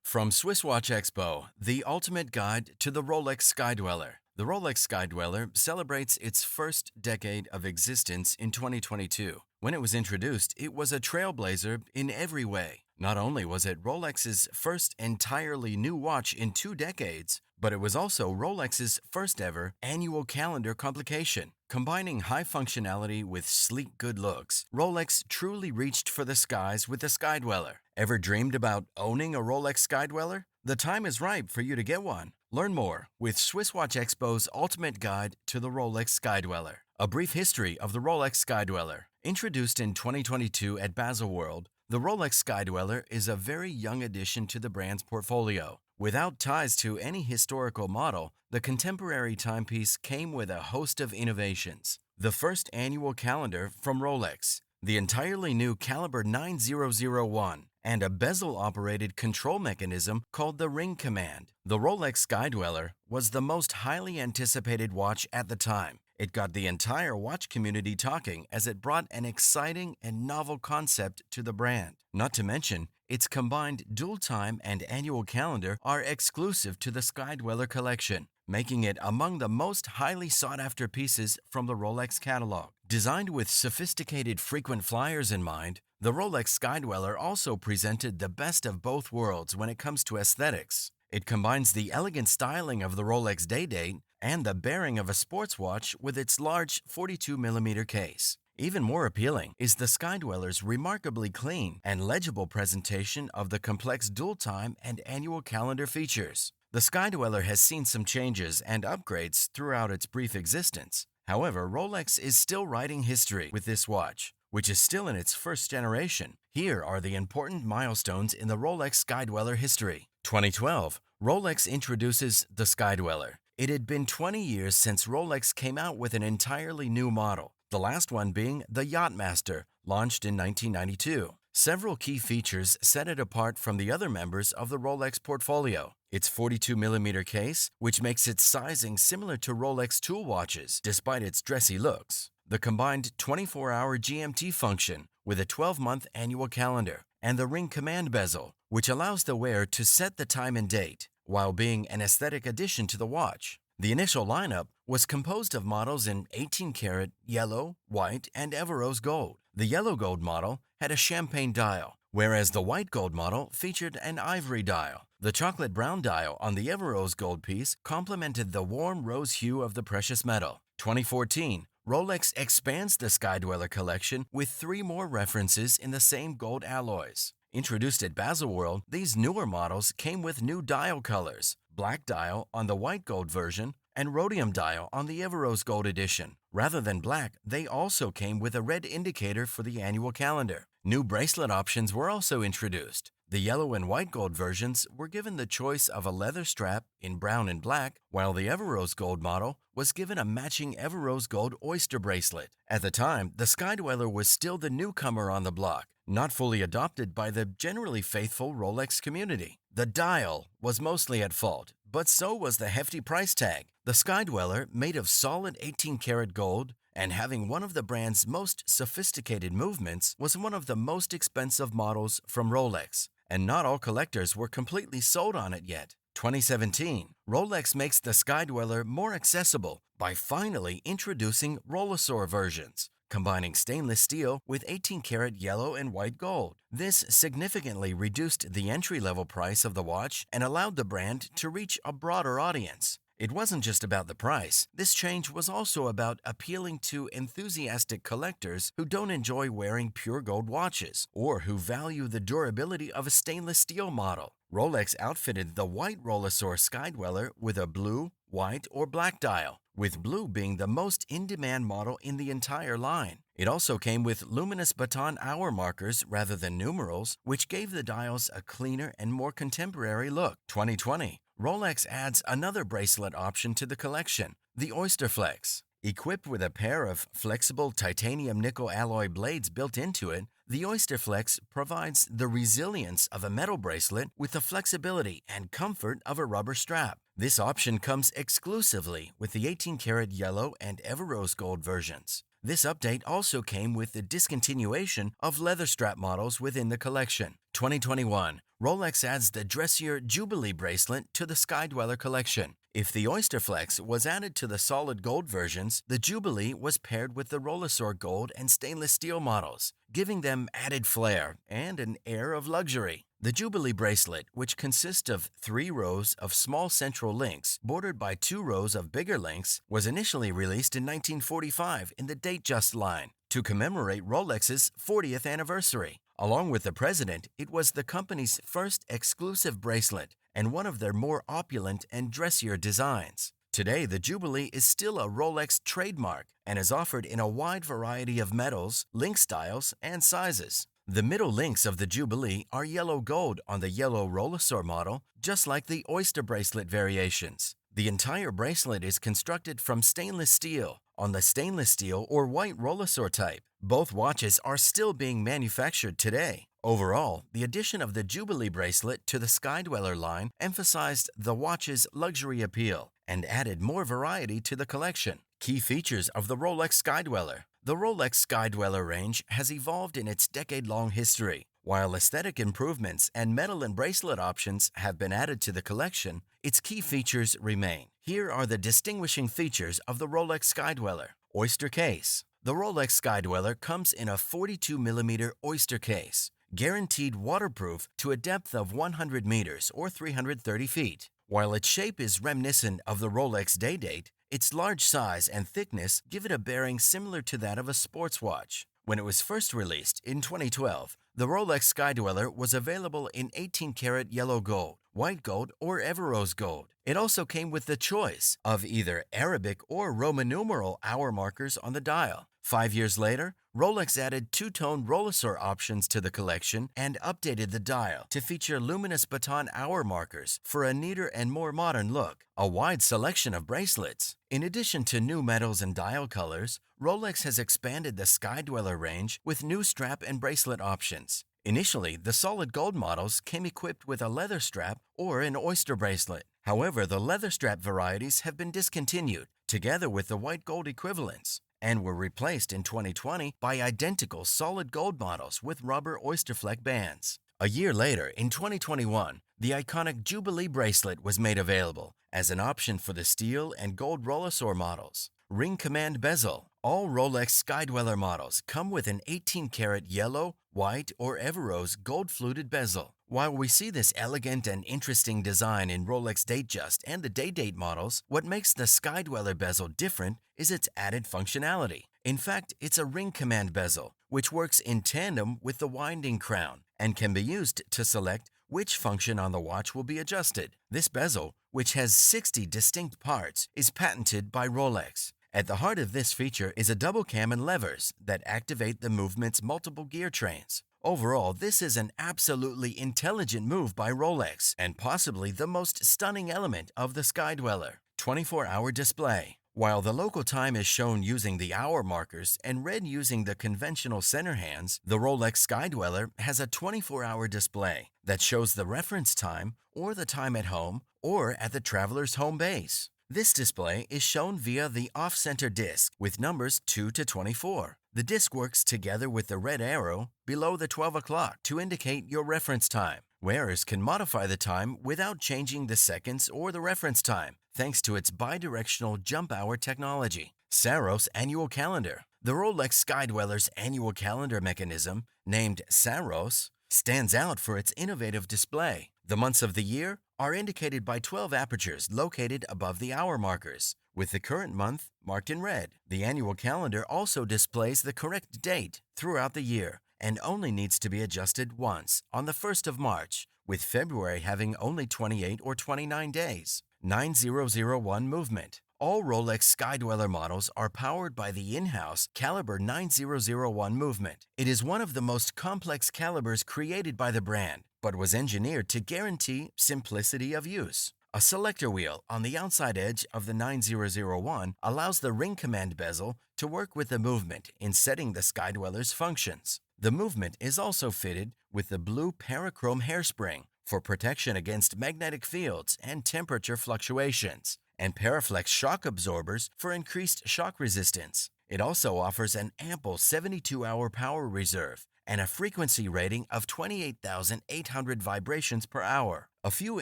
From Swiss Watch Expo, the ultimate guide to the Rolex Skydweller. The Rolex Skydweller celebrates its first decade of existence in 2022. When it was introduced, it was a trailblazer in every way. Not only was it Rolex's first entirely new watch in 2 decades, but it was also Rolex's first ever annual calendar complication. Combining high functionality with sleek good looks, Rolex truly reached for the skies with the Skydweller. Ever dreamed about owning a Rolex Skydweller? The time is ripe for you to get one. Learn more with Swiss Watch Expo's ultimate guide to the Rolex Skydweller. A brief history of the Rolex Skydweller. Introduced in 2022 at Baselworld, the Rolex Skydweller is a very young addition to the brand's portfolio. Without ties to any historical model, the contemporary timepiece came with a host of innovations. The first annual calendar from Rolex, the entirely new caliber 9001, and a bezel-operated control mechanism called the Ring Command. The Rolex Skydweller was the most highly anticipated watch at the time. It got the entire watch community talking as it brought an exciting and novel concept to the brand. Not to mention, its combined dual time and annual calendar are exclusive to the Skydweller collection, making it among the most highly sought-after pieces from the Rolex catalog. Designed with sophisticated frequent flyers in mind, the Rolex Skydweller also presented the best of both worlds when it comes to aesthetics. It combines the elegant styling of the Rolex Day-Date and the bearing of a sports watch with its large 42mm case. Even more appealing is the Skydweller's remarkably clean and legible presentation of the complex dual time and annual calendar features. The Skydweller has seen some changes and upgrades throughout its brief existence. However, Rolex is still writing history with this watch, which is still in its first generation. Here are the important milestones in the Rolex Skydweller history. 2012, Rolex introduces the Skydweller. It had been 20 years since Rolex came out with an entirely new model, the last one being the Yachtmaster, launched in 1992. Several key features set it apart from the other members of the Rolex portfolio. Its 42mm case, which makes its sizing similar to Rolex tool watches despite its dressy looks. The combined 24-hour GMT function with a 12-month annual calendar, and the Ring Command bezel, which allows the wearer to set the time and date, while being an aesthetic addition to the watch. The initial lineup was composed of models in 18-karat, yellow, white, and Everose gold. The yellow gold model had a champagne dial, whereas the white gold model featured an ivory dial. The chocolate brown dial on the Everose gold piece complemented the warm rose hue of the precious metal. 2014, Rolex expands the Skydweller collection with 3 more references in the same gold alloys. Introduced at Baselworld, these newer models came with new dial colors, black dial on the white gold version and rhodium dial on the Everose gold edition. Rather than black, they also came with a red indicator for the annual calendar. New bracelet options were also introduced. The yellow and white gold versions were given the choice of a leather strap in brown and black, while the Everose gold model was given a matching Everose gold oyster bracelet. At the time, the Skydweller was still the newcomer on the block, not fully adopted by the generally faithful Rolex community. The dial was mostly at fault, but so was the hefty price tag. The Skydweller, made of solid 18-karat gold and having one of the brand's most sophisticated movements, was one of the most expensive models from Rolex, and not all collectors were completely sold on it yet. 2017, Rolex makes the Skydweller more accessible by finally introducing Rolesor versions, combining stainless steel with 18-karat yellow and white gold. This significantly reduced the entry-level price of the watch and allowed the brand to reach a broader audience. It wasn't just about the price. This change was also about appealing to enthusiastic collectors who don't enjoy wearing pure gold watches or who value the durability of a stainless steel model. Rolex outfitted the white Rolesor Skydweller with a blue, white, or black dial, with blue being the most in-demand model in the entire line. It also came with luminous baton hour markers rather than numerals, which gave the dials a cleaner and more contemporary look. 2020, Rolex adds another bracelet option to the collection, the Oyster Flex. Equipped with a pair of flexible titanium nickel alloy blades built into it, the Oyster Flex provides the resilience of a metal bracelet with the flexibility and comfort of a rubber strap. This option comes exclusively with the 18-karat yellow and Everose gold versions. This update also came with the discontinuation of leather strap models within the collection. 2021, Rolex adds the dressier Jubilee bracelet to the Skydweller collection. If the Oyster Flex was added to the solid gold versions, the Jubilee was paired with the Rollesaur gold and stainless steel models, giving them added flair and an air of luxury. The Jubilee bracelet, which consists of 3 rows of small central links bordered by 2 rows of bigger links, was initially released in 1945 in the Datejust line to commemorate Rolex's 40th anniversary. Along with the President, it was the company's first exclusive bracelet and one of their more opulent and dressier designs. Today, the Jubilee is still a Rolex trademark and is offered in a wide variety of metals, link styles, and sizes. The middle links of the Jubilee are yellow gold on the yellow Rollesaur model, just like the Oyster bracelet variations. The entire bracelet is constructed from stainless steel on the stainless steel or white Rollesaur type. Both watches are still being manufactured today. Overall, the addition of the Jubilee bracelet to the Skydweller line emphasized the watch's luxury appeal and added more variety to the collection. Key features of the Rolex Skydweller. The Rolex Skydweller range has evolved in its decade-long history. While aesthetic improvements and metal and bracelet options have been added to the collection, its key features remain. Here are the distinguishing features of the Rolex Skydweller. Oyster case. The Rolex Skydweller comes in a 42mm Oyster case, guaranteed waterproof to a depth of 100 meters or 330 feet. While its shape is reminiscent of the Rolex Day-Date, its large size and thickness give it a bearing similar to that of a sports watch. When it was first released in 2012, the Rolex Skydweller was available in 18-karat yellow gold, white gold, or Everose gold. It also came with the choice of either Arabic or Roman numeral hour markers on the dial. 5 years later, Rolex added two-tone Rollesaur options to the collection and updated the dial to feature luminous baton hour markers for a neater and more modern look. A wide selection of bracelets. In addition to new metals and dial colors, Rolex has expanded the Skydweller range with new strap and bracelet options. Initially, the solid gold models came equipped with a leather strap or an Oyster bracelet. However, the leather strap varieties have been discontinued, together with the white gold equivalents, and were replaced in 2020 by identical solid gold models with rubber Oyster Flex bands. A year later, in 2021, the iconic Jubilee bracelet was made available as an option for the steel and gold Rollesaur models. Ring command bezel. All Rolex Skydweller models come with an 18-karat yellow, white, or Everose gold-fluted bezel. While we see this elegant and interesting design in Rolex Datejust and the Day-Date models, what makes the Skydweller bezel different is its added functionality. In fact, it's a ring command bezel, which works in tandem with the winding crown and can be used to select which function on the watch will be adjusted. This bezel, which has 60 distinct parts, is patented by Rolex. At the heart of this feature is a double cam and levers that activate the movement's multiple gear trains. Overall, this is an absolutely intelligent move by Rolex and possibly the most stunning element of the Skydweller. 24-hour display. While the local time is shown using the hour markers and read using the conventional center hands, the Rolex Skydweller has a 24-hour display that shows the reference time or the time at home or at the traveler's home base. This display is shown via the off-center disc with numbers 2 to 24. The disc works together with the red arrow below the 12 o'clock to indicate your reference time. Wearers can modify the time without changing the seconds or the reference time, thanks to its bidirectional jump hour technology. Saros Annual Calendar. The Rolex Skydweller's annual calendar mechanism, named Saros, stands out for its innovative display. The months of the year are indicated by 12 apertures located above the hour markers, with the current month marked in red. The annual calendar also displays the correct date throughout the year and only needs to be adjusted once, on the 1st of March, with February having only 28 or 29 days. 9001 movement. All Rolex Skydweller models are powered by the in-house Caliber 9001 movement. It is one of the most complex calibers created by the brand, but was engineered to guarantee simplicity of use. A selector wheel on the outside edge of the 9001 allows the ring command bezel to work with the movement in setting the Skydweller's functions. The movement is also fitted with the blue parachrome hairspring for protection against magnetic fields and temperature fluctuations, and Paraflex shock absorbers for increased shock resistance. It also offers an ample 72-hour power reserve and a frequency rating of 28,800 vibrations per hour. A few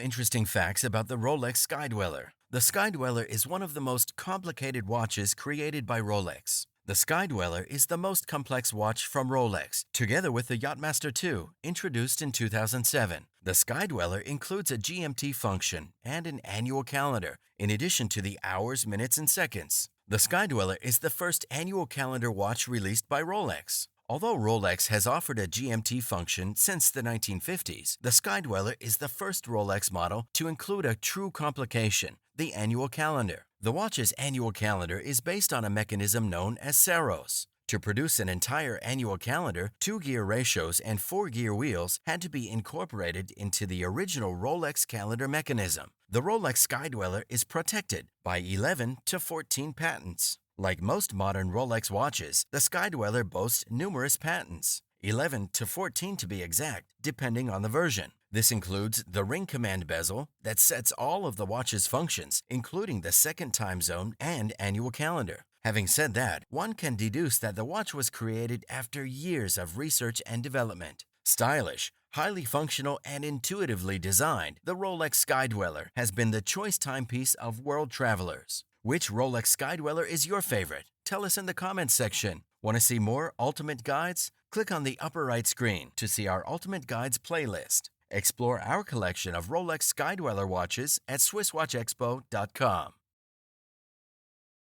interesting facts about the Rolex Skydweller. The Skydweller is one of the most complicated watches created by Rolex. The Skydweller is the most complex watch from Rolex, together with the Yachtmaster II, introduced in 2007. The Skydweller includes a GMT function and an annual calendar, in addition to the hours, minutes, and seconds. The Skydweller is the first annual calendar watch released by Rolex. Although Rolex has offered a GMT function since the 1950s, the Skydweller is the first Rolex model to include a true complication, the annual calendar. The watch's annual calendar is based on a mechanism known as Saros. To produce an entire annual calendar, 2-gear ratios and 4-gear wheels had to be incorporated into the original Rolex calendar mechanism. The Rolex Skydweller is protected by 11 to 14 patents. Like most modern Rolex watches, the Skydweller boasts numerous patents, 11 to 14 to be exact, depending on the version. This includes the ring command bezel that sets all of the watch's functions, including the second time zone and annual calendar. Having said that, one can deduce that the watch was created after years of research and development. Stylish, highly functional, and intuitively designed, the Rolex Skydweller has been the choice timepiece of world travelers. Which Rolex Skydweller is your favorite? Tell us in the comments section. Want to see more Ultimate Guides? Click on the upper right screen to see our Ultimate Guides playlist. Explore our collection of Rolex Skydweller watches at SwissWatchExpo.com.